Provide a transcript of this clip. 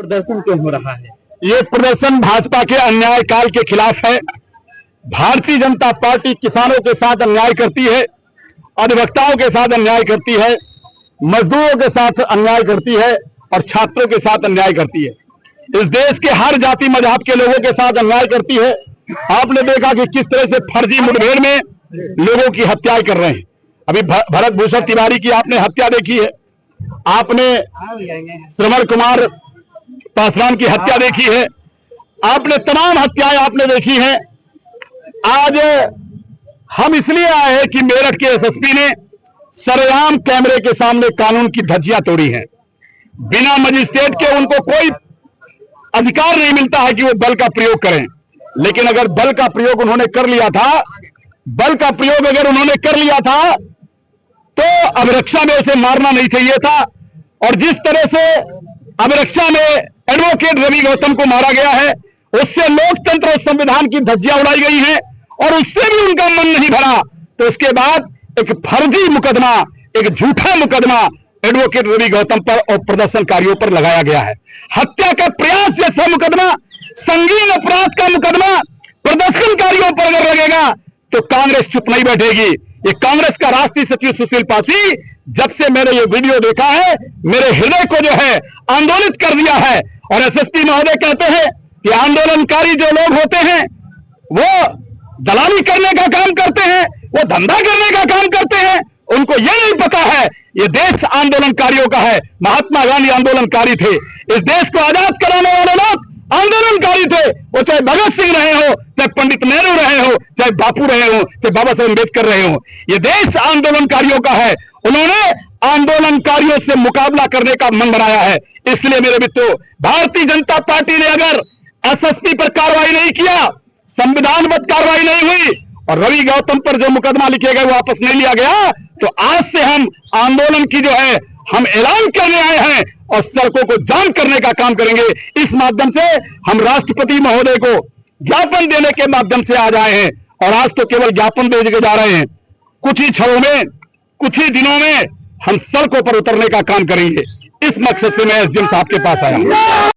प्रदर्शन क्यों हो रहा है? ये प्रदर्शन भाजपा के अन्याय काल के खिलाफ है। भारतीय जनता पार्टी किसानों के साथ अन्याय करती है, अधिवक्ताओं के साथ अन्याय करती है, मजदूरों के साथ अन्याय करती है और छात्रों के साथ अन्याय करती है। इस देश के हर जाति मजहब के लोगों के साथ अन्याय करती है। आपने देखा कि किस तरह से फर्जी मुठभेड़ में लोगों की हत्याएं कर रहे हैं। अभी भरत भूषण तिवारी की आपने हत्या देखी है, आपने श्रवण कुमार पासवान की हत्या देखी है, आपने तमाम हत्याएं आपने देखी हैं। आज हम इसलिए आए हैं कि मेरठ के एसएसपी ने सरेआम कैमरे के सामने कानून की धज्जियां तोड़ी हैं। बिना मजिस्ट्रेट के उनको कोई अधिकार नहीं मिलता है कि वो बल का प्रयोग करें, लेकिन अगर बल का प्रयोग उन्होंने कर लिया था, तो अभिरक्षा में उसे मारना नहीं चाहिए था। और जिस तरह से अभिरक्षा में एडवोकेट रवि गौतम को मारा गया है, उससे लोकतंत्र और संविधान की धज्जियां उड़ाई गई हैं और उससे भी उनका मन नहीं भरा। तो उसके बाद एक फर्जी मुकदमा, एक झूठा मुकदमा एडवोकेट रवि गौतम पर और प्रदर्शनकारियों पर लगाया गया है। हत्या का प्रयास जैसा मुकदमा, संगीन अपराध का मुकदमा प्रदर्शनकारियों पर अगर लगेगा तो कांग्रेस चुप नहीं बैठेगी। ये कांग्रेस का राष्ट्रीय सचिव सुशील पासी, जब से मैंने ये वीडियो देखा है, मेरे हृदय को जो है आंदोलित कर दिया है। और एसएसपी महोदय कहते हैं कि आंदोलनकारी जो लोग होते हैं वो दलाली करने का काम करते हैं, वो धंधा करने का काम करते हैं। उनको ये नहीं पता है ये देश आंदोलनकारियों का है। महात्मा गांधी आंदोलनकारी थे, इस देश को आजाद कराने वाले लोग आंदोलनकारी थे। वो चाहे भगत सिंह रहे हो, चाहे पंडित नेहरू रहे हो, चाहे बापू रहे हो, चाहे बाबा साहेब अम्बेडकर रहे हो, ये देश आंदोलनकारियों का है। उन्होंने आंदोलनकारियों से मुकाबला करने का मन बनाया है। इसलिए मेरे मित्रों, भारतीय जनता पार्टी ने अगर एसएसपी पर कार्रवाई नहीं किया, संविधानबद्ध कार्रवाई नहीं हुई और रवि गौतम पर जो मुकदमा लिखे गए वापस नहीं लिया गया, तो आज से हम आंदोलन की जो है हम ऐलान करने आए हैं और सड़कों को जाम करने का काम करेंगे। इस माध्यम से हम राष्ट्रपति महोदय को ज्ञापन देने के माध्यम से आज आए हैं और आज तो केवल ज्ञापन दे के जा रहे हैं। कुछ ही क्षणों में, कुछ ही दिनों में हम सड़कों पर उतरने का काम करेंगे। इस मकसद से मैं एसडीएम साहब के पास आया हूं।